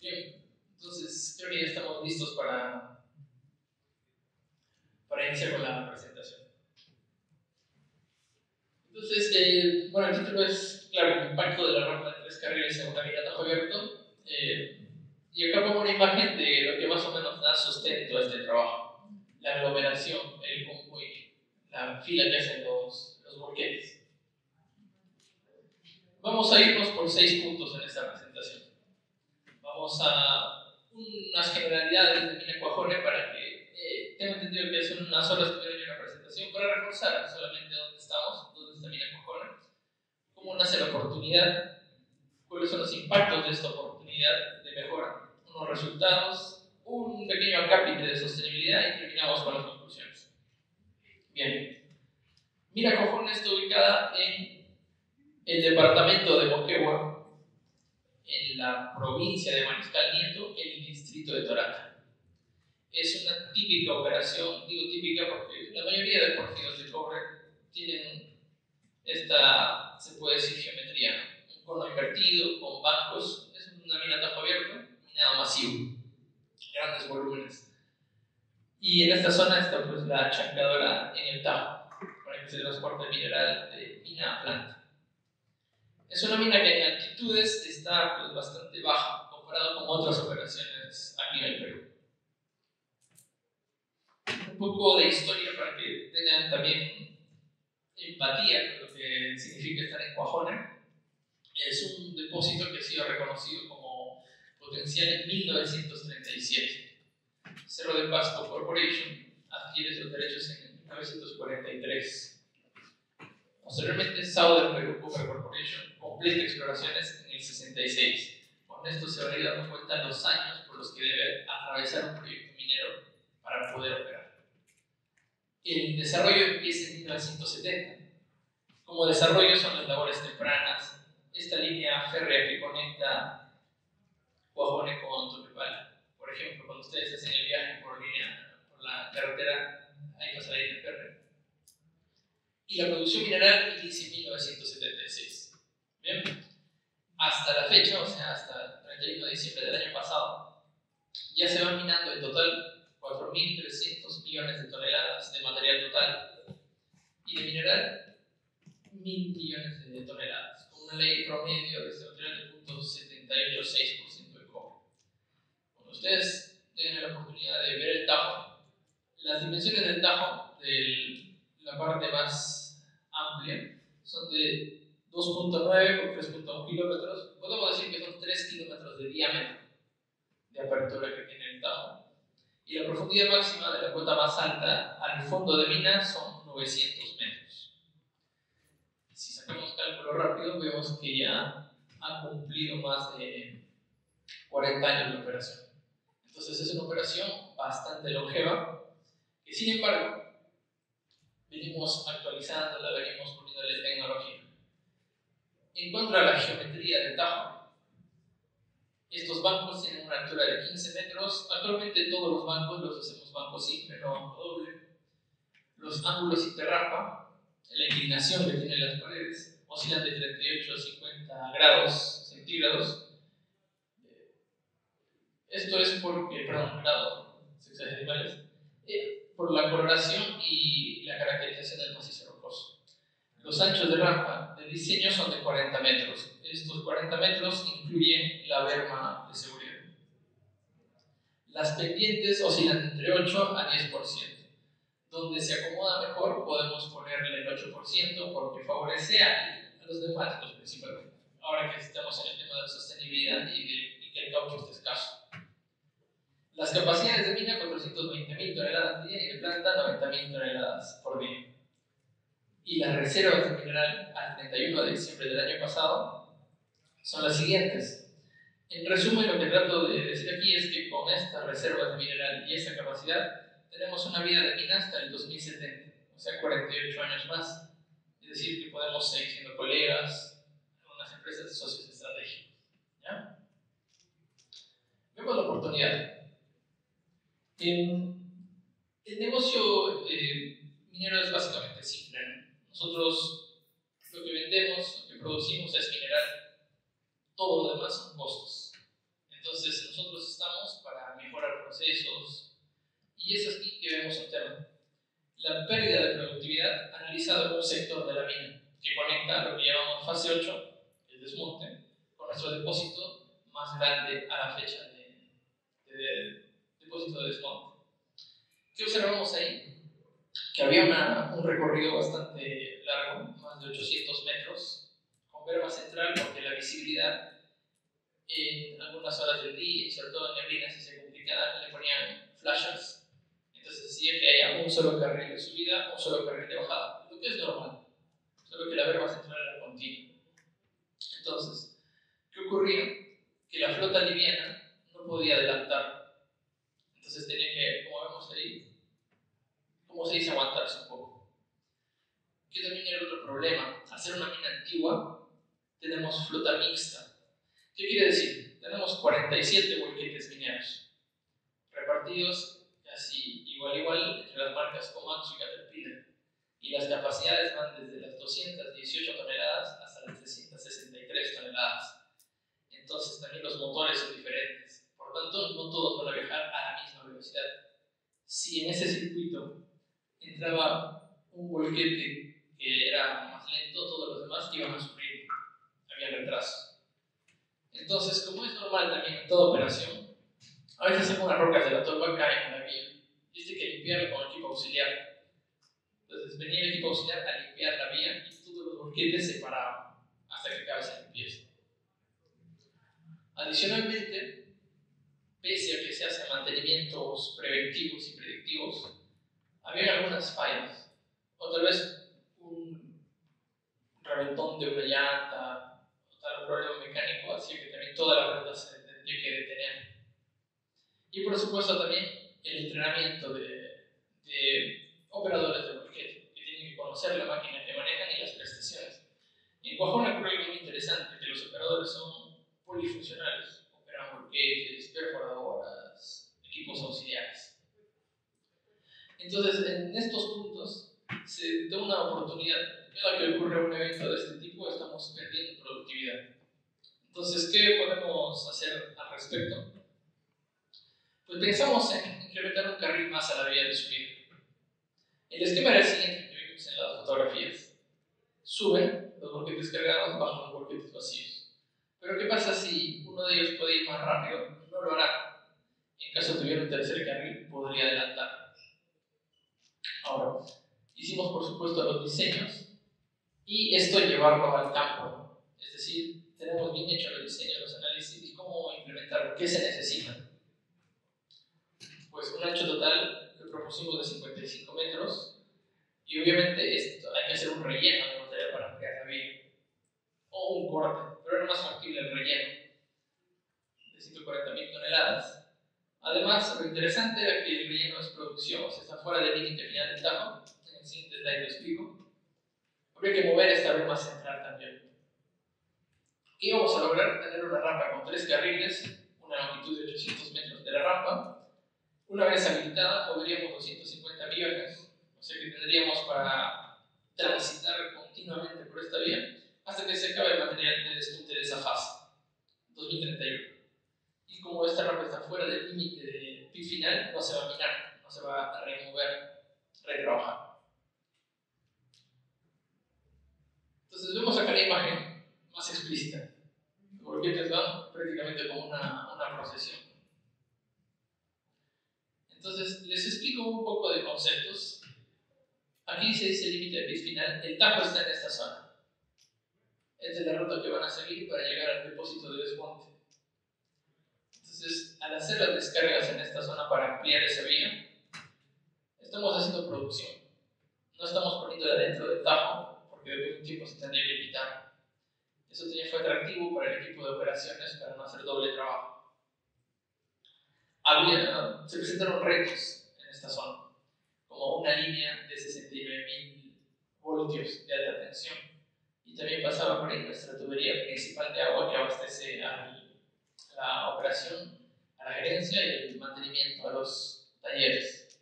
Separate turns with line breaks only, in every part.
Bien, entonces creo que ya estamos listos para iniciar con la presentación. Entonces, bueno, el título es, claro, el impacto de la rampa de 3 carriles en una mina a tajo abierto. Y acá pongo una imagen de lo que más o menos da sustento a este trabajo. La aglomeración, el convoy, la fila que hacen los boquetes. Vamos a irnos por 6 puntos en esta presentación. Vamos a unas generalidades de Mina Cuajone para que tengo entendido que son unas horas que viene una presentación para reforzar solamente dónde estamos, dónde está Mina Cuajone, cómo nace la oportunidad, cuáles son los impactos de esta oportunidad de mejora, unos resultados, un pequeño acápite de sostenibilidad y terminamos con las conclusiones. Bien, Mina Cuajone está ubicada en el departamento de Moquegua, en la provincia de Mariscal Nieto, en el distrito de Torata. Es una típica operación, digo típica porque la mayoría de porfidos de cobre tienen esta, se puede decir, geometría, un cono invertido, con bancos, es una mina a tajo abierto, minado masivo, grandes volúmenes. Y en esta zona está pues la chancadora en el Tajo, para que se transporte el mineral de mina a planta. Es una mina que en altitudes está pues, bastante baja comparado con otras operaciones aquí en el Perú. Un poco de historia para que tengan también empatía con lo que significa estar en Cuajone. Es un depósito que ha sido reconocido como potencial en 1937. Cerro de Pasco Corporation adquiere sus derechos en 1943. Posteriormente, Southern Peru Copper Corporation completa exploraciones en el 66. Con esto se va a ir dando cuenta los años por los que debe atravesar un proyecto minero para poder operar. El desarrollo empieza en 1970. Como desarrollo son las labores tempranas, esta línea férrea que conecta Cuajone con Toquepala. Por ejemplo, cuando ustedes hacen el viaje por la carretera, ahí pasa la línea férrea. Y la producción mineral inicia en 1976. Bien, hasta la fecha, o sea, hasta el 31 de diciembre del año pasado, ya se van minando en total 4.300 millones de toneladas de material total y de mineral 1.000 millones de toneladas, con una ley promedio de ese material de 0.786% de cobre. Cuando ustedes tengan la oportunidad de ver el Tajo, las dimensiones del Tajo, de la parte más amplia, son de 2.9 por 3.1 kilómetros. Podemos decir que son 3 kilómetros de diámetro de apertura que tiene el Tajo. Y la profundidad máxima de la cuota más alta al fondo de mina son 900 metros. Si sacamos cálculo rápido, vemos que ya ha cumplido más de 40 años de operación. Entonces es una operación bastante longeva, que sin embargo venimos actualizándola, venimos poniéndole tecnología. En cuanto a la geometría del Tajo, estos bancos tienen una altura de 15 metros. Actualmente todos los bancos los hacemos banco simple, no banco doble. Los ángulos interrampa, la inclinación que tienen las paredes, oscilan de 38 a 50 grados centígrados. Esto es porque, grados sexagesimales, por la coloración y la caracterización del macizo rocoso. Los anchos de rampa de diseño son de 40 metros. Estos 40 metros incluyen la berma de seguridad. Las pendientes oscilan entre 8 a 10%. Donde se acomoda mejor podemos ponerle el 8% porque favorece a los neumáticos principalmente. Ahora que estamos en el tema de la sostenibilidad y que el caucho esté escaso. Las capacidades de mina, 420.000 toneladas día y de planta, 90.000 toneladas por día. Y las reservas de mineral al 31 de diciembre del año pasado son las siguientes. En resumen, lo que trato de decir aquí es que con estas reservas de mineral y esta capacidad tenemos una vida de mina hasta el 2070, o sea, 48 años más. Es decir, que podemos seguir siendo colegas en unas empresas de socios estratégicos. ¿Ya? Vemos la oportunidad. El negocio minero es básicamente simple, ¿no? Nosotros lo que vendemos, lo que producimos es mineral, todo lo demás son costos. Entonces nosotros estamos para mejorar procesos. Y es aquí que vemos un tema. La pérdida de productividad analizado en un sector de la mina que conecta lo que llamamos fase 8, el desmonte, con nuestro depósito más grande a la fecha de depósito de desmonte. ¿Qué observamos ahí? Que había un recorrido bastante largo, más de 800 metros, con verba central, porque la visibilidad en algunas horas del día, y sobre todo en neblinas y se complicada, le ponían flashers. Entonces decía que haya un solo carril de subida, un solo carril de bajada, lo que es normal, solo que la verba central era continua. Entonces, ¿qué ocurría? Que la flota liviana no podía adelantar. Entonces tenía que, como vemos ahí, ¿cómo se dice? Aguantarse un poco. Que también era otro problema. Al ser una mina antigua, tenemos flota mixta. ¿Qué quiere decir? Tenemos 47 volquetes mineros, repartidos casi igual entre las marcas Komatsu y Caterpillar. Y las capacidades van desde las 218 toneladas hasta las 363 toneladas. Entonces también los motores son diferentes. Por tanto, no todos van a viajar a la misma velocidad. Si en ese circuito entraba un volquete que era más lento, todos los demás iban a sufrir. Había retraso. Entonces, como es normal también en toda operación, a veces algunas rocas de la torba caen en la vía. Y hay que limpiarlo con equipo auxiliar. Entonces venía el equipo auxiliar a limpiar la vía y todos los volquetes se paraban hasta que acabase esa limpieza. Adicionalmente, pese a que se hacen mantenimientos preventivos y predictivos, había algunas fallas, o tal vez un reventón de una llanta, o tal problema mecánico, así que también toda la rueda se tendría que detener. Y por supuesto también el entrenamiento de operadores de volquete, que tienen que conocer la máquina que manejan y las prestaciones. En Cuajone ocurre algo muy interesante, que los operadores son polifuncionales, operan volquetes, perforadoras, equipos auxiliares. Entonces, en estos puntos se da una oportunidad. Cada que ocurre un evento de este tipo, estamos perdiendo productividad. Entonces, ¿qué podemos hacer al respecto? Pues pensamos en incrementar un carril más a la vía de subida. El esquema era el siguiente, que vimos en las fotografías. Suben los volquetes cargados, bajan los volquetes vacíos. Pero ¿qué pasa si uno de ellos puede ir más rápido? No lo hará. En caso tuviera un tercer carril, podría adelantar. Ahora, hicimos por supuesto los diseños y esto llevarlo al campo. Es decir, tenemos bien hecho los diseños, los análisis y cómo implementarlo, qué se necesita. Pues un ancho total lo propusimos de 55 metros y obviamente esto, hay que hacer un relleno de material para ampliar la vía o un corte, pero era más factible el relleno de 140.000 toneladas. Además, lo interesante era que el relleno es producción, o sea, está fuera del límite final del tajo. En el siguiente slide lo explico. Habría que mover esta rama central también. ¿Qué íbamos a lograr? Tener una rampa con 3 carriles, una longitud de 800 metros de la rampa. Una vez habilitada, moveríamos 250 viajes, o sea que tendríamos para transitar continuamente por esta vía hasta que se acabe el material de despunte de esa fase, 2031. Y como esta rampa está fuera del límite del pit final, no se va a minar, no se va a remover, retrabajar. Entonces vemos acá la imagen más explícita. Los volquetes van prácticamente como una procesión. Entonces les explico un poco de conceptos. Aquí se dice límite de pit final, el tajo está en esta zona. Esta es la ruta que van a seguir para llegar al depósito de desmonte. Entonces, al hacer las descargas en esta zona para ampliar esa vía, estamos haciendo producción. No estamos poniéndola dentro del tajo, porque después de un tiempo se tendría que quitar. Eso también fue atractivo para el equipo de operaciones para no hacer doble trabajo. Se presentaron retos en esta zona, como una línea de 69.000 voltios de alta tensión. Y también pasaba por ahí nuestra tubería principal de agua que abastece a la operación, a la gerencia y el mantenimiento a los talleres.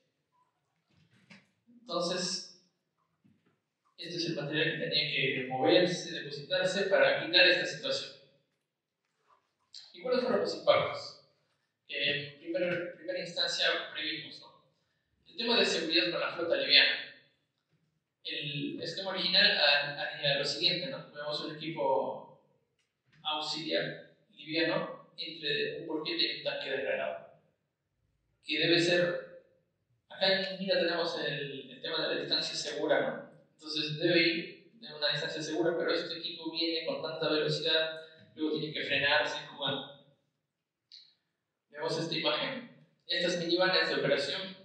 Entonces, este es el material que tenía que moverse, depositarse para quitar esta situación. ¿Y cuáles fueron los impactos? El tema de seguridad con la flota liviana. El esquema original haría lo siguiente, ¿no? Vemos un equipo auxiliar liviano entre un volquete y un tanque de regado, que debe ser, acá en mira tenemos el tema de la distancia segura, ¿no? Entonces debe ir de una distancia segura, pero este equipo viene con tanta velocidad, luego tiene que frenarse y jugar. Vemos esta imagen. Estas minivanes de operación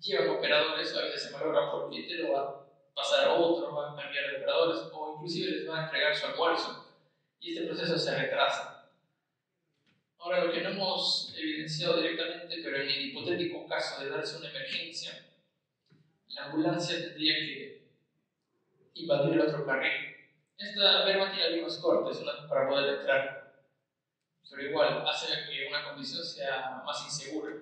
llevan operadores, a veces se malogra un volquete, lo va a pasar a otro, va a cambiar de operadores, o inclusive les va a entregar su almuerzo, y este proceso se retrasa. Ahora, lo que no hemos evidenciado directamente, pero en el hipotético caso de darse una emergencia, la ambulancia tendría que invadir el otro carril. Esta verba tiene algunos cortes para poder entrar, pero igual hace que una condición sea más insegura.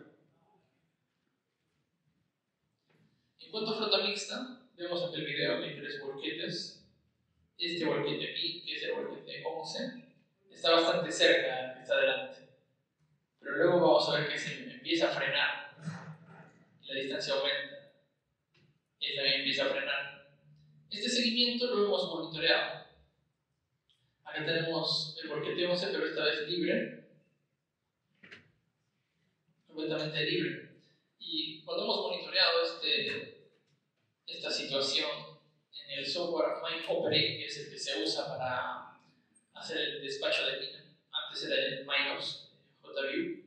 En cuanto a flota mixta, vemos en el video que hay 3 volquetes. Este volquete aquí, que es el volquete 11, está bastante cerca del que está delante. Pero luego vamos a ver que se empieza a frenar y la distancia aumenta. Y también empieza a frenar. Este seguimiento lo hemos monitoreado. Acá tenemos el volquete 11, pero esta vez libre, completamente libre. Y cuando hemos monitoreado esta situación en el software MineOperate, que es el que se usa para hacer el despacho de mina, antes era el Minos JView,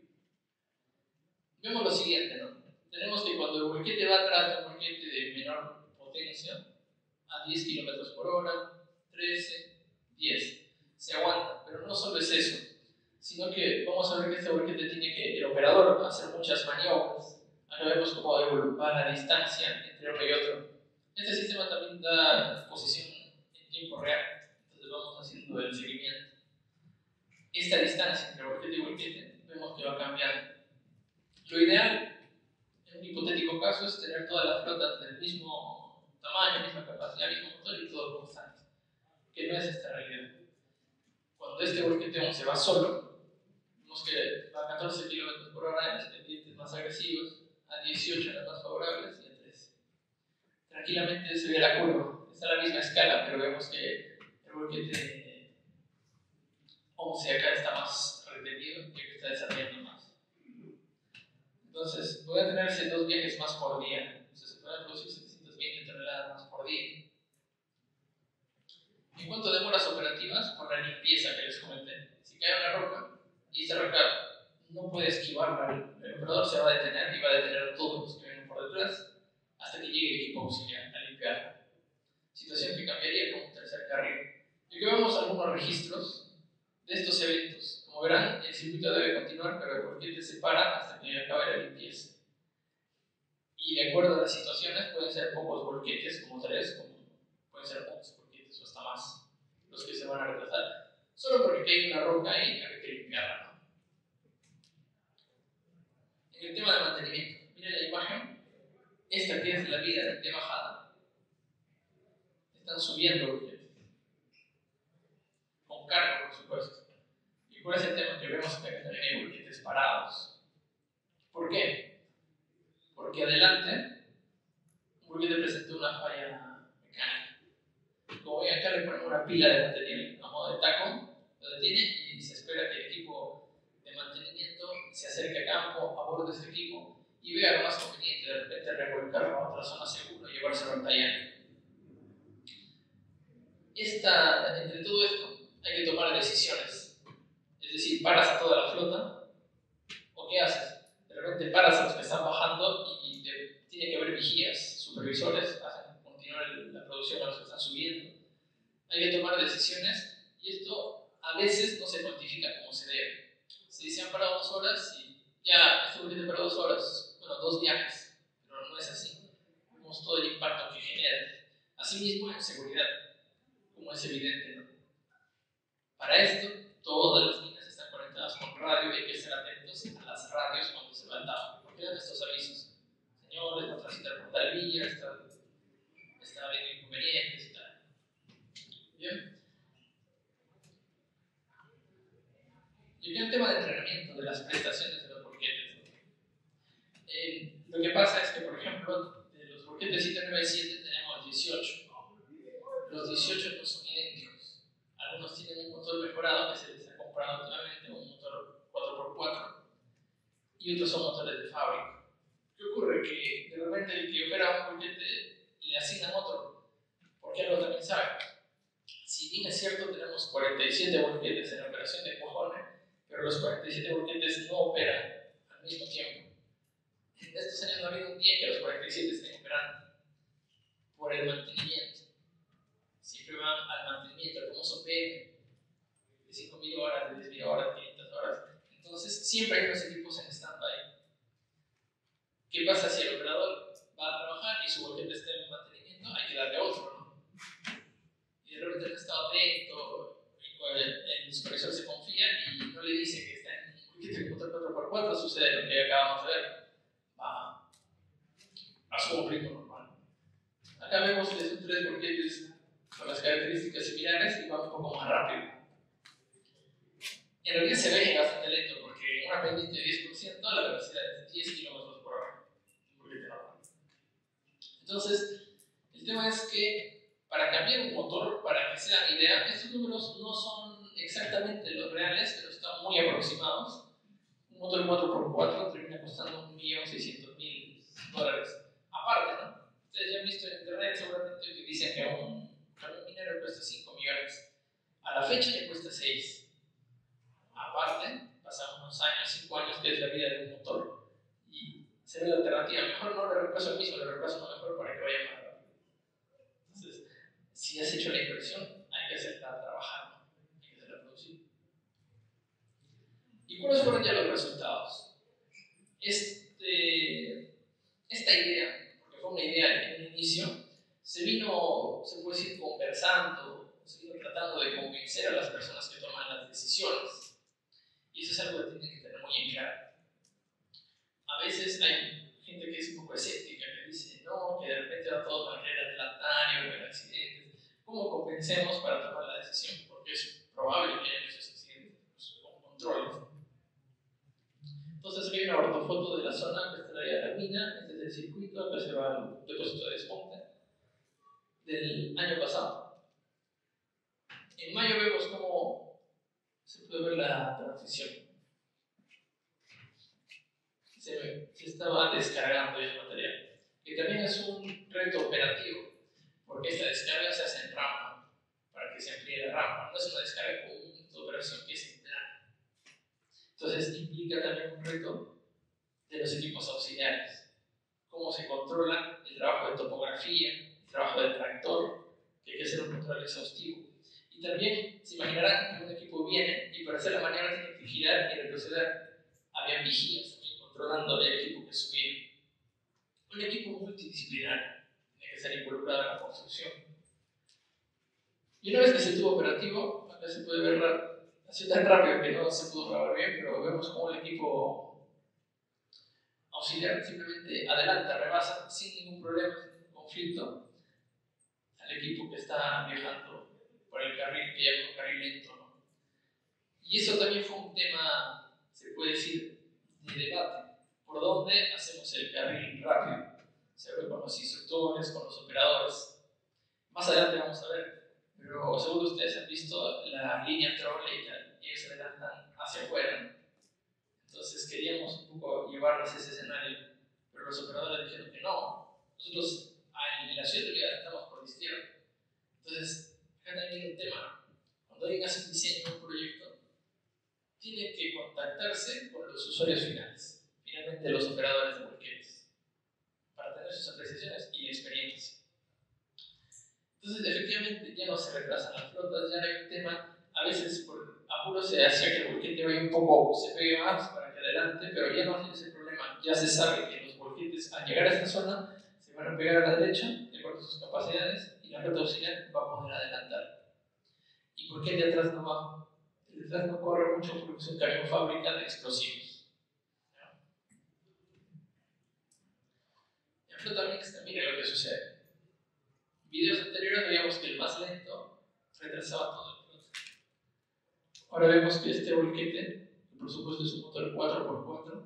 vemos lo siguiente, ¿no? Tenemos que cuando el volquete va atrás de un volquete de menor potencia, a 10 km por hora, 13, 10, se aguanta, pero no solo es eso, sino que vamos a ver que este volquete tiene que, el operador, hacer muchas maniobras. Acá vemos cómo va la distancia entre uno y otro. Este sistema también da posición en tiempo real, entonces vamos haciendo el seguimiento. Esta distancia entre volquete y volquete vemos que va cambiando. Lo ideal, en un hipotético caso, es tener todas las flotas del mismo tamaño, misma capacidad, mismo motor y todo constante, que no es esta realidad. Cuando este volquete 11 va solo, vemos que va a 14 km por hora en las pendientes más agresivas, a 18 en las más favorables y a 13. Tranquilamente se ve la curva, está a la misma escala, pero vemos que el volquete 11 acá está más retenido y que está desarrollando más. Entonces, voy a tener 2 viajes más por día, entonces se pueden producir 720 toneladas más por día. En cuanto a demoras operativas, por la limpieza que les comenté, si cae una roca y esta roca no puede esquivarla, el operador se va a detener y va a detener a todos los que vienen por detrás hasta que llegue el equipo auxiliar a limpiarla. Situación que cambiaría con un tercer carril. Y aquí vemos algunos registros de estos eventos. Como verán, el circuito debe continuar, pero el volquete se para hasta que acabe la limpieza. Y de acuerdo a las situaciones, pueden ser pocos volquetes, como 3, como pueden ser 11 volquetes o hasta más, los que se van a retrasar, solo porque cae una roca y hay que limpiarla, ¿no? En el tema de mantenimiento, miren la imagen, esta que es la vida de bajada, están subiendo volquetes, con carga, por supuesto. Y por ese tema que vemos que también hay volquetes parados. ¿Por qué? Porque adelante, un volquete presentó una falla mecánica. Como ven acá, le ponen una pila de mantenimiento a modo de taco, lo detiene y se espera que el equipo de mantenimiento se acerque a campo, aborde este equipo y vea lo más conveniente, de repente revolcarlo a otra zona segura y llevárselo al taller. Entre todo esto, hay que tomar decisiones. Es decir, paras a toda la flota, ¿o qué haces? De repente paras a los que están bajando y tiene que haber vigías, supervisores, hacen continuar la producción a los que están subiendo. Hay que tomar decisiones y esto a veces no se cuantifica como se debe. Se dice han parado 2 horas y ya este volquete paró 2 horas, bueno, 2 viajes, pero no es así. Vemos todo el impacto que genera. Asimismo, en seguridad, como es evidente, ¿no? Para esto, todas las minas están conectadas con radio y hay que estar atentos a las radios cuando se va el daño, porque dan estos avisos. Señores, va a transitar por tal vía, está habiendo inconvenientes y tal. Bien. Y aquí el tema de entrenamiento de las prestaciones de los volquetes. Lo que pasa es que, por ejemplo, y otros son motores de fábrica. ¿Qué ocurre? Que de repente el que opera un volquete le asignan otro, porque algo también sabe. Si bien es cierto, tenemos 47 volquetes en la operación de empujones, pero los 47 volquetes no operan al mismo tiempo. En estos años no ha habido un día que los 47 estén operando por el mantenimiento. Siempre van al mantenimiento, al famoso PM, de 5.000 horas, de 10.000 horas, 500 horas. Entonces, siempre hay unos equipos en stand-by. ¿Qué pasa si el operador va a trabajar y su volquete está en mantenimiento? Hay que darle otro, ¿no? Y de repente no está atento, el supervisor se confía y no le dice que está en un volquete con motor 4x4, sucede lo que acabamos de ver. Va a su ritmo normal. Acá vemos que son 3 volquetes con las características similares y va un poco más rápido. En realidad se ve bastante lento porque en una pendiente de 10% la velocidad es 10 km por hora. Entonces, el tema es que para cambiar un motor, para que sea idea, estos números no son exactamente los reales, pero están muy aproximados. Un motor 4x4 termina costando $1.600.000. Aparte, ¿no? Ustedes ya han visto en internet seguramente que dicen que un minero cuesta 5 millones. A la fecha ya cuesta 6. Aparte, pasan unos años, 5 años, que es la vida de un motor, y se ve la alternativa. Mejor no le reemplazo el mismo, le reemplazo uno mejor para que vaya más rápido. Entonces, si has hecho la inversión, hay que hacerla trabajar, ¿no? Hay que hacerla producir. ¿Y cuáles fueron ya los resultados? Esta idea, porque fue una idea en un inicio, se puede decir, conversando, se vino tratando de convencer a las personas que toman las decisiones. Y eso es algo que tienen que tener muy en claro. A veces hay gente que es un poco escéptica, que dice, no, que de repente a todos van a querer adelantar y haber accidentes. ¿Cómo convencemos para tomar la decisión? Porque es probable que haya esos accidentes con controles. Entonces aquí hay una ortofoto de la zona que estaría la mina, este es el circuito, acá se va al depósito de desmonte del año pasado. En mayo vemos cómo se puede ver la transición. Se estaba descargando ya el material. Y también es un reto operativo, porque esta descarga se hace en rampa, para que se amplíe la rampa. No es una descarga común de operación que es en plano. Entonces implica también un reto de los equipos auxiliares. Cómo se controla el trabajo de topografía, el trabajo del tractor, que hay que hacer un control exhaustivo. Y también se imaginarán que un equipo viene y para hacer la maniobra tiene que girar y retroceder. Habían vigías también controlando el equipo que subía. Un equipo multidisciplinario tiene que ser involucrado en la construcción. Y una vez que se tuvo operativo, acá se puede ver, ha sido tan rápido que no se pudo grabar bien, pero vemos cómo el equipo auxiliar simplemente adelanta, rebasa sin ningún problema, sin ningún conflicto al equipo que está viajando por el carril, que llama un carril lento, ¿no? Y eso también fue un tema, se puede decir, de debate. ¿Por dónde hacemos el carril rápido? Se ve con los instructores, con los operadores. Más adelante vamos a ver, pero seguro ustedes han visto la línea trolley y ellos se adelantan hacia afuera. Entonces queríamos un poco llevarles ese escenario, pero los operadores dijeron que no. Nosotros en la ciudad de Vida estamos por la izquierda. Entonces, acá también hay un tema. Cuando alguien hace un diseño, un proyecto, tiene que contactarse con los usuarios finales, finalmente los operadores de volquetes, para tener sus apreciaciones y experiencia. Entonces, efectivamente, ya no se retrasan las flotas, ya no hay un tema. A veces, por apuro, se hacía que el volquete vaya un poco, se pegue más para que adelante, pero ya no tiene ese problema. Ya se sabe que los volquetes, al llegar a esta zona, se van a pegar a la derecha, de acuerdo a sus capacidades, y la flota auxiliar va a poder adelantar. ¿Y por qué el de atrás no va? El de atrás no corre mucho porque es un camión fábrica de explosivos. En flota mixta, mire lo que sucede. En videos anteriores veíamos que el más lento retrasaba todo el flota. Ahora vemos que este volquete, que por supuesto es un motor 4x4,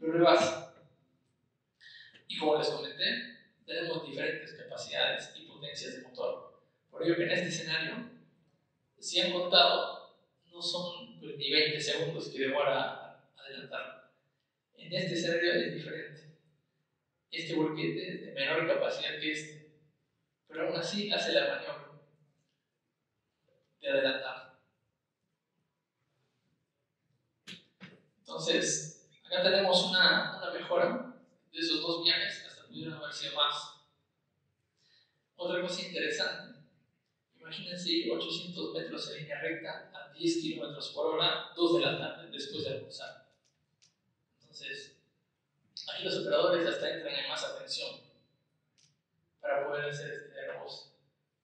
lo rebasa. Y como les comenté, tenemos diferentes capacidades y potencias de motor. Por ello que en este escenario, si han contado, no son ni 20 segundos que demora adelantar. En este escenario es diferente. Este volquete es de menor capacidad que este, pero aún así hace la maniobra de adelantar. Entonces, acá tenemos una mejora de esos dos viajes, hasta pudieron haber sido más. Otra cosa interesante, imagínense ir 800 metros en línea recta a 10 km por hora, 2 de la tarde, después de almorzar. Entonces, aquí los operadores hasta entran en más atención para poder hacer este rebote.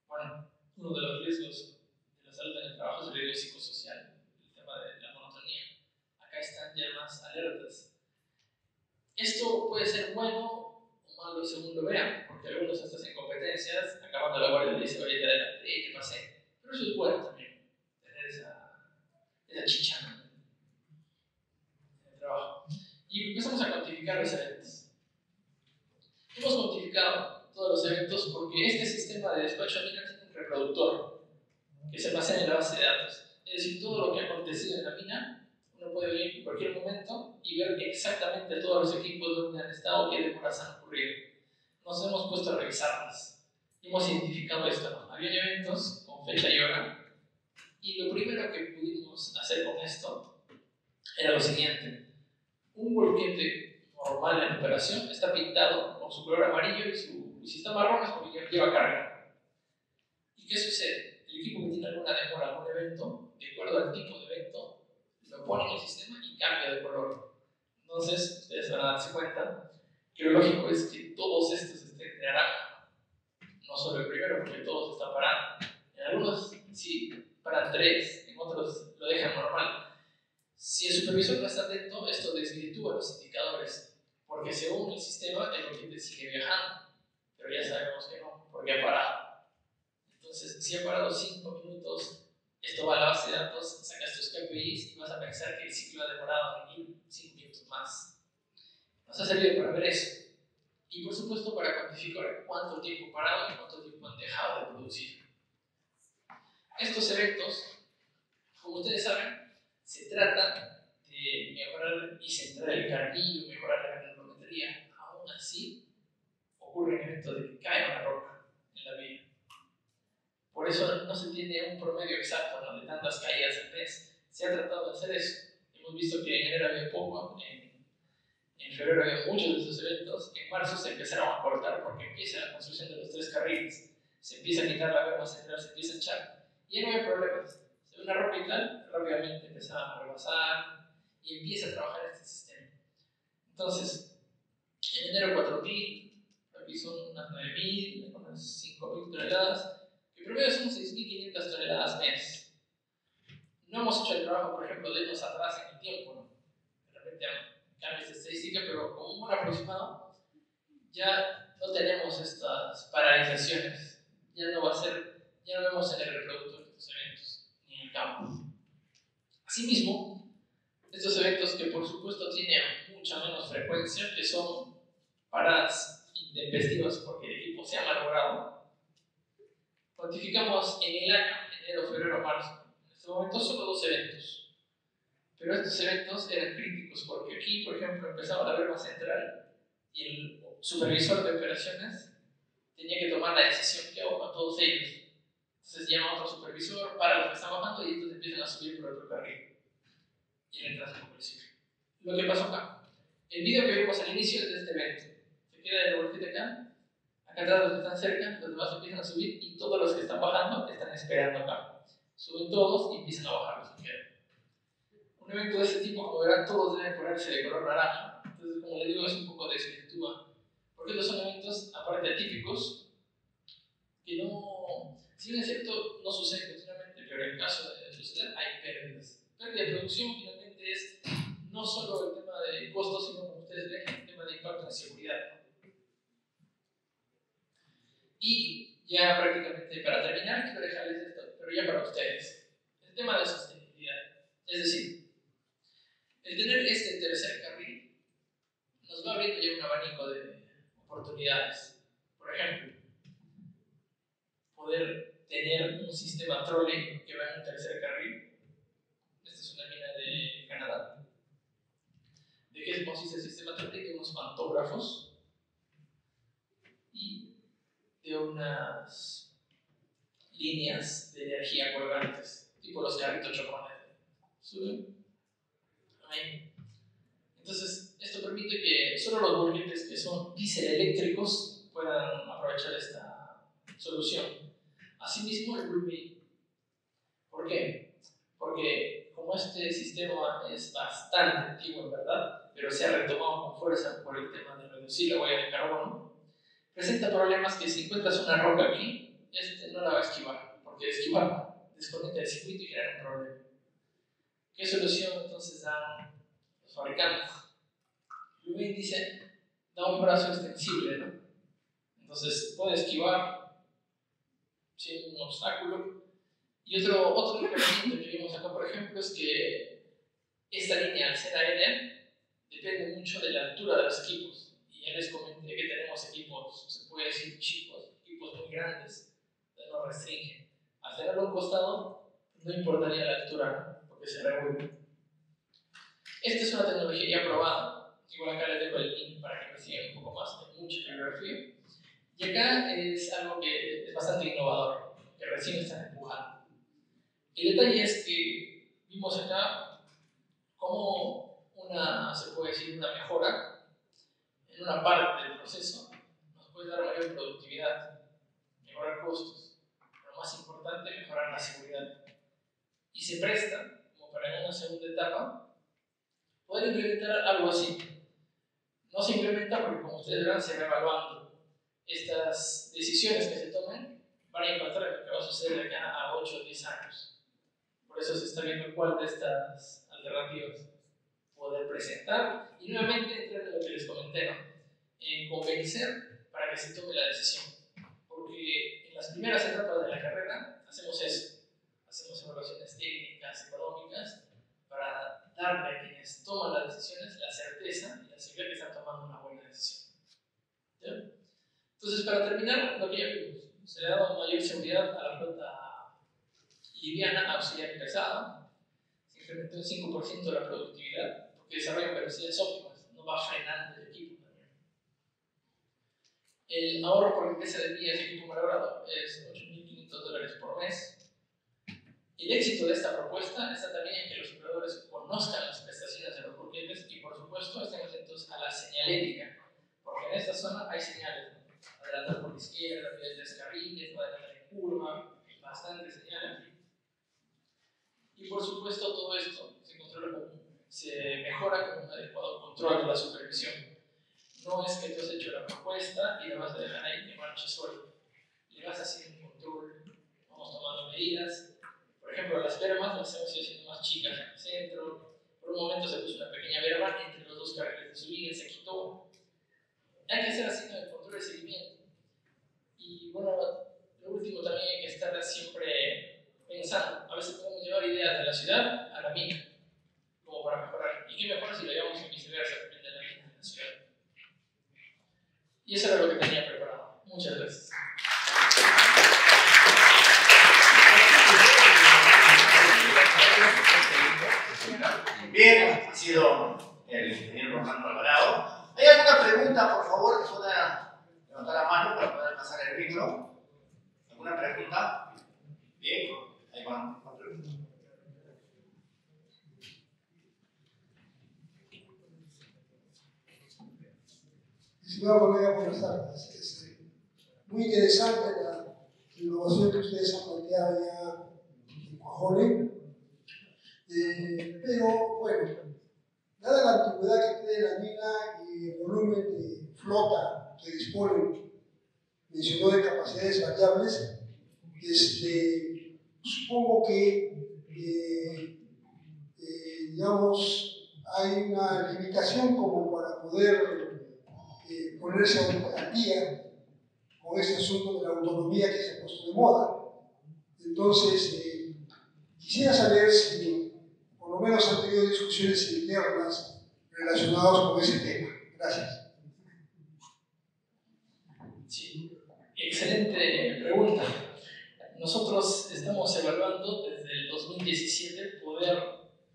Bueno, uno de los riesgos de la salud en el trabajo es el riesgo psicosocial, el tema de la monotonía. Acá están ya más alertas. Esto puede ser bueno o malo según lo vean, porque algunos hasta hacen competencias, acabando la guardia le dicen, oye, te adelanté, te pasé. Pero eso es bueno también, tener esa chicha, ¿no?, en el trabajo. Y empezamos a cuantificar los eventos. Hemos cuantificado todos los eventos porque este sistema de despacho de mina tiene un reproductor que se almacena en la base de datos. Es decir, todo lo que ha acontecido en la mina, uno puede ir en cualquier momento y ver exactamente todos los equipos donde han estado, qué demoras han ocurrido. Nos hemos puesto a revisarlas. Hemos identificado esto, ¿no? Había eventos con fecha y hora, y lo primero que pudimos hacer con esto era lo siguiente. Un volquete normal en operación está pintado con su color amarillo y si está marrón es porque lleva carga. ¿Y qué sucede? El equipo que tiene alguna demora, algún evento, de acuerdo al tipo de evento, lo pone en el sistema y cambia de color. Entonces, ustedes van a darse cuenta que lo lógico es que todos estos estén de naranja, no solo el primero, porque todos están parando. En algunos sí paran 3, en otros lo dejan normal. Si el supervisor no está atento, esto desvirtúa los indicadores, porque según el sistema el volquete sigue viajando, pero ya sabemos que no, porque ha parado. Entonces, si ha parado 5 minutos, esto va a la base de datos, sacas tus KPIs y vas a pensar que el ciclo ha demorado en ir 5 minutos más. Nos ha servido para ver eso. Y por supuesto para cuantificar cuánto tiempo parado y cuánto tiempo han dejado de producir. Estos eventos, como ustedes saben, se trata de mejorar y centrar el carrillo, mejorar la granulometría. Aún así, ocurre el evento de que cae una roca en la vía. Por eso no se tiene un promedio exacto, ¿no?, de tantas caídas al mes. Se ha tratado de hacer eso. Hemos visto que en enero había poco, en febrero había muchos de esos eventos, en marzo se empezaron a cortar porque empieza la construcción de los 3 carriles, se empieza a quitar la berma central, se empieza a echar, y ya no hay problemas. Se ve una roca y tal, rápidamente empezaban a rebasar y empieza a trabajar este sistema. Entonces, en enero 4.000, aquí son unas 9.000, unas 5.000 toneladas, que promedio son 6.500 toneladas mes. No hemos hecho el trabajo, por ejemplo, de irnos atrás en el tiempo, ¿no? De repente cambios de estadística, pero como un buen aproximado, ya no tenemos estas paralizaciones. Ya no vemos en el reproductor de estos eventos, ni en el campo. Asimismo, estos eventos que por supuesto tienen mucha menos frecuencia, que son paradas intempestivas porque el equipo se ha malogrado, cuantificamos en el año, enero, febrero, marzo. En este momento solo 2 eventos. Pero estos eventos eran críticos porque aquí, por ejemplo, empezaba la berma central y el supervisor de operaciones tenía que tomar la decisión: ¿qué hago con todos ellos? Entonces llama a otro supervisor para los que están bajando y estos empiezan a subir por otro carril y le entras en el ciclo. Lo que pasó acá, el video que vimos al inicio es de este evento. Se queda el volquete acá atrás los que están cerca, los demás empiezan a subir y todos los que están bajando están esperando acá. Suben todos y empiezan a bajar los que quedan. Un evento de este tipo, como verán, todos deben ponerse de color naranja. Entonces, como les digo, es un poco desvirtúa. Porque estos son eventos, aparte atípicos, que no, si bien es cierto, no suceden continuamente, pero en caso de suceder, hay pérdidas. Pérdida de producción finalmente es no solo el tema de costos, sino, como ustedes ven, el tema de impacto en seguridad. Y ya prácticamente para terminar, quiero dejarles esto, pero ya para ustedes, el tema de sostenibilidad. Es decir, el tener este tercer carril nos va abriendo ya un abanico de oportunidades. Por ejemplo, poder tener un sistema trolley que va en un tercer carril. Esta es una mina de Canadá, de qué consiste el sistema táctil? De unos pantógrafos y de unas líneas de energía colgantes, tipo los carritos chocolate. ¿Suben? Ahí. Entonces, esto permite que solo los volquetes que son dieseléctricos puedan aprovechar esta solución. Asimismo, el Blue Beam. ¿Por qué? Porque como este sistema es bastante antiguo en verdad, pero se ha retomado con fuerza por el tema de reducir la huella de carbono, presenta problemas que si encuentras una roca aquí, no la va a esquivar, porque esquivar desconecta el circuito y genera un problema. ¿Qué solución entonces dan los fabricantes? Blue Beam dice, da un brazo extensible, ¿no? Entonces puede esquivar sin un obstáculo. Y otro inconveniente que vimos acá, por ejemplo, es que esta línea, al ser aérea, depende mucho de la altura de los equipos. Y ya les comenté que tenemos equipos, se puede decir chicos, equipos muy grandes, que nos restringen. Al tenerlo a un costado, no importaría la altura, ¿no? Porque se regula. Esta es una tecnología ya probada. Igual acá les dejo el link para que investiguen un poco más, hay mucha bibliografía. Y acá es algo que es bastante innovador, que recién están empujando. El detalle es que vimos acá cómo se puede decir, una mejora en una parte del proceso nos puede dar mayor productividad, mejorar costos, pero más importante, mejorar la seguridad. Y se presta, como para en una segunda etapa, poder implementar algo así. No se implementa porque, como ustedes verán, se va evaluando. Estas decisiones que se tomen van a impactar en lo que va a suceder de acá a 8 o 10 años. Por eso se está viendo cuál de estas alternativas poder presentar y nuevamente entrar en lo que les comenté, ¿no? En convencer para que se tome la decisión. Porque en las primeras etapas de la carrera hacemos eso, hacemos evaluaciones técnicas, económicas, para darle a quienes toman las decisiones la certeza y la seguridad que están tomando una buena decisión. ¿Sí? Entonces, para terminar, lo que ya vimos, se le ha dado mayor seguridad a la flota liviana, auxiliar y pesada, se incrementó en 5% la productividad, porque desarrolla velocidades óptimas, no va frenando el equipo también. El ahorro por empresa de millas y equipo malogrado es $8.500 por mes. El éxito de esta propuesta está también en que los operadores conozcan las prestaciones de los volquetes y, por supuesto, estén atentos a la señalética, porque en esta zona hay señales, ¿no? Adelantar por la izquierda, descarriles, no adelantar en curva, bastante señales. Y por supuesto todo esto se mejora con un adecuado control de la supervisión. No es que tú has hecho la propuesta y la vas a dejar ahí que marche solo. Le vas haciendo un control, vamos tomando medidas. Por ejemplo, las bermas las hemos ido haciendo más chicas en el centro. Por un momento se puso una pequeña berma entre los dos carriles de subida, se quitó. Hay que hacer así el control de seguimiento. Y bueno, lo último también hay que estar siempre pensando. A veces podemos llevar ideas de la ciudad a la mina, como para mejorar. ¿Y qué mejor si lo llevamos en viceversa, también de la mina a la ciudad? Y eso era lo que tenía preparado. Muchas gracias.
Bien, ha sido el ingeniero Rolando Alvarado. ¿Hay alguna pregunta, por favor, que pueda levantar la mano para poder pasar el micro? ¿Alguna pregunta? Bien, ahí va.
Estimado colega, buenas tardes. Muy interesante la innovación que ustedes han planteado ya en Cuajone. Pero bueno, dada la antigüedad que tiene la mina y el volumen de flota que disponen, mencionó de capacidades variables, supongo que digamos, hay una limitación como para poder ponerse al día con este asunto de la autonomía que se ha puesto de moda. Entonces, quisiera saber si por lo menos han tenido discusiones internas relacionadas con ese tema. Gracias.
Sí, excelente pregunta. Nosotros estamos evaluando desde el 2017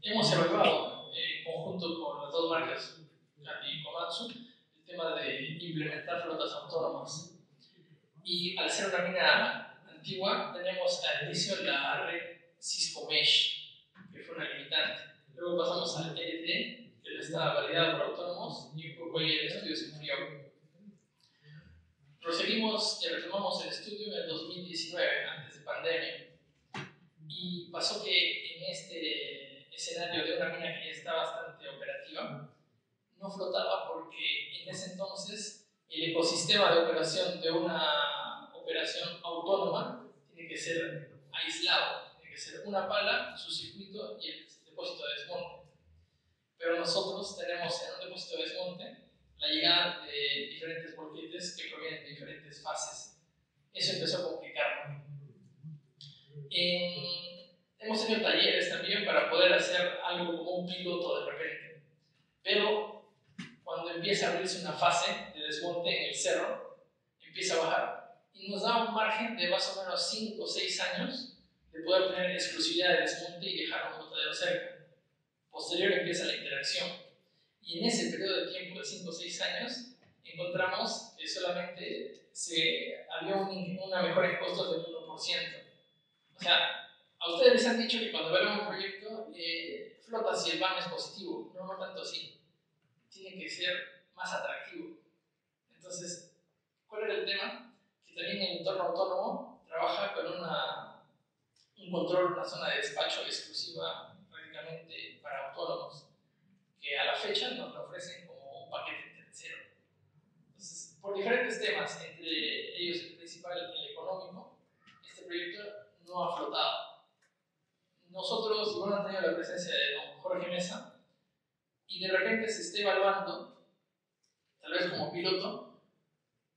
hemos evaluado en conjunto con las dos marcas y Komatsu, el tema de implementar flotas autónomas. Y al ser una mina antigua, tenemos al inicio la red Cisco Mesh, que fue una limitante. Luego pasamos al LTE, que ya estaba validado por autónomos, y un poco ahí el estudio se enfrió. Proseguimos y retomamos el estudio en el 2019, antes de pandemia. Y pasó que en este escenario de una mina que ya está bastante operativa, no flotaba porque en ese entonces el ecosistema de operación de una operación autónoma tiene que ser aislado, tiene que ser una pala, su circuito y el depósito de desmonte. Pero nosotros tenemos en un depósito de desmonte la llegada de diferentes volquetes que provienen de diferentes fases. Eso empezó a complicarlo. Hemos tenido talleres también para poder hacer algo como un piloto de repente. Pero cuando empieza a abrirse una fase de desmonte en el cerro, empieza a bajar y nos da un margen de más o menos 5 o 6 años de poder tener exclusividad de desmonte y dejar un botadero cerca. Posterior empieza la interacción. Y en ese periodo de tiempo de 5 o 6 años, encontramos que solamente había una mejora en costos del 1%. O sea, a ustedes les han dicho que cuando evalúan un proyecto, flota si el BAM es positivo. No tanto así. Tiene que ser más atractivo. Entonces, ¿cuál era el tema? Que también el entorno autónomo trabaja con un control, una zona de despacho exclusiva prácticamente para autónomos, que a la fecha nos lo ofrecen como un paquete tercero. Entonces, por diferentes temas, entre ellos el principal, el económico, este proyecto no ha flotado. Nosotros, igual han tenido la presencia de don Jorge Mesa, y de repente se está evaluando, tal vez como piloto,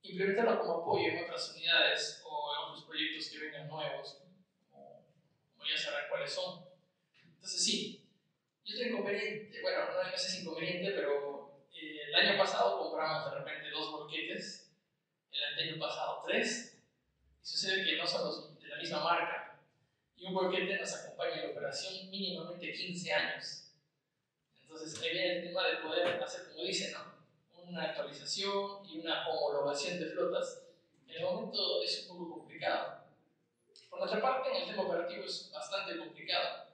implementarlo como apoyo en otras unidades o en otros proyectos que vengan nuevos, como ya sabrán cuáles son. Entonces sí, y otro inconveniente, bueno, no sé si es inconveniente, pero el año pasado compramos de repente 2 volquetes, el año pasado 3, y sucede que no son de la misma marca, y un volquete nos acompaña en la operación mínimamente 15 años. Entonces ahí viene el tema de poder hacer, como dicen, ¿no?, una actualización y una homologación de flotas. En el momento es un poco complicado. Por nuestra parte, en el tema operativo es bastante complicado.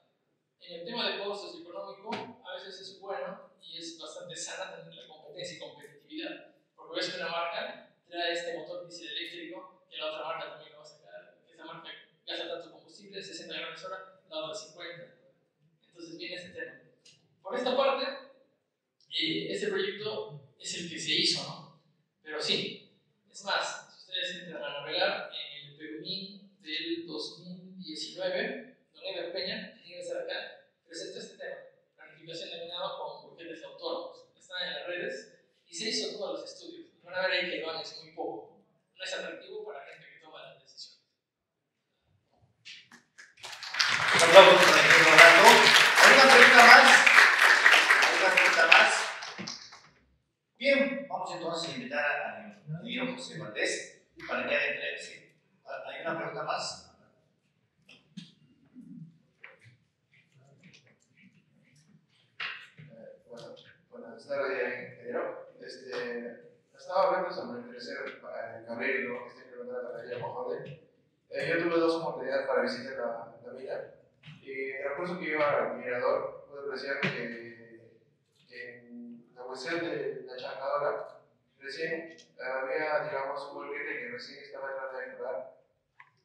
En el tema de costos económico, a veces es bueno y es bastante sana tener la competencia y competitividad. Porque ves que una marca trae este motor diésel eléctrico, que la otra marca también lo va a sacar, que esa marca gasta tanto combustible, 60 gramos hora, la otra 50. Entonces viene ese tema. Por esta parte, este proyecto es el que se hizo, ¿no? Pero sí, es más, si ustedes entran a navegar en el Perumín del 2019, don Eber Peña, que tiene que estar acá, presentó este tema, planificación de minado con volquetes autónomos. Está en las redes y se hizo todos los estudios. Y van a ver ahí que el BAN es muy poco, no es atractivo para gente que toma las decisiones.
Un aplauso para el ingeniero Rolando. ¿Hay una pregunta más? Bien, vamos entonces a invitar al ingeniero José Valdés para que haga entrevista. ¿Hay una pregunta más?
Bueno, buenas tardes, ingeniero. Estaba hablando sobre el tercer carril, ¿no?, que está implementado en la Villa Mojave. Yo tuve 2 oportunidades para visitar la mina, y en el recurso que iba al mirador, pude apreciar que en la cuestión de la chancadora, recién había, digamos, un volquete que recién estaba tratando de explorar,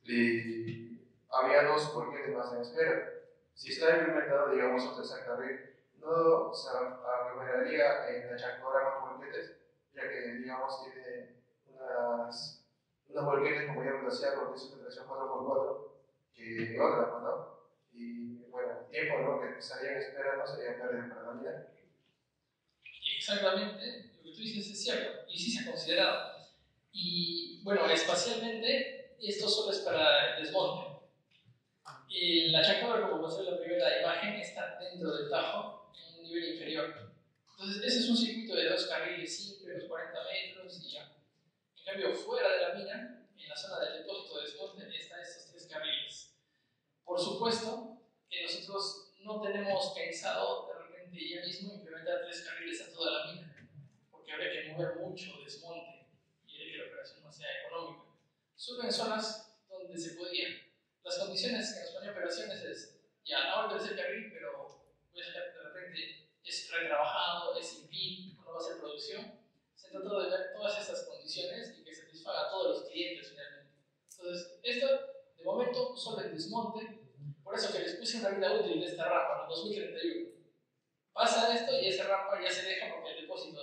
y había 2 volquetes más en espera. Si está implementado, digamos, un tercer carril, no se aglomeraría en la chancadora más volquetes, ya que, digamos, tiene unos volquetes con mayor velocidad porque es una tracción 4x4 que otra, ¿no? Y bueno, el tiempo, ¿no?, que estarían esperando sería pérdida para la mina.
Exactamente, lo que tú dices es cierto, y sí se ha considerado. Y bueno, espacialmente, esto solo es para el desmonte. La chancadora, como pasó en la primera imagen, está dentro del tajo, en un nivel inferior. Entonces, ese es un circuito de 2 carriles simples, unos 40 metros y ya. En cambio, fuera de la mina, en la zona del depósito de desmonte, están estos 3 carriles. Por supuesto que nosotros no tenemos pensado de repente ya mismo implementar 3 carriles a toda la mina. estuve en zonas donde se podía. Las condiciones que nos ponían operaciones es, ya, ahora el tercer carril, pero pues, de repente es retrabajado, es sin fin, no va a ser producción. Se trata de ver todas estas condiciones y que satisfaga a todos los clientes finalmente. Entonces, esto, de momento, solo el desmonte, por eso que les puse una vida útil de esta rampa, en 2031. Pasa esto y esa rampa ya se deja porque el depósito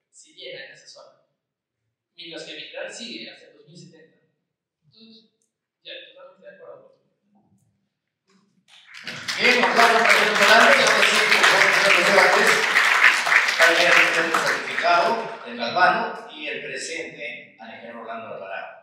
se llena en esa zona. Mientras que Migral sigue hasta el 2070. Entonces, ya, totalmente de acuerdo.
Bien, nos vamos a hacer un volante, y ahora sí, vamos a hacer los debates para que el certificado del Galvano y el presente al ingeniero Orlando Alvarado.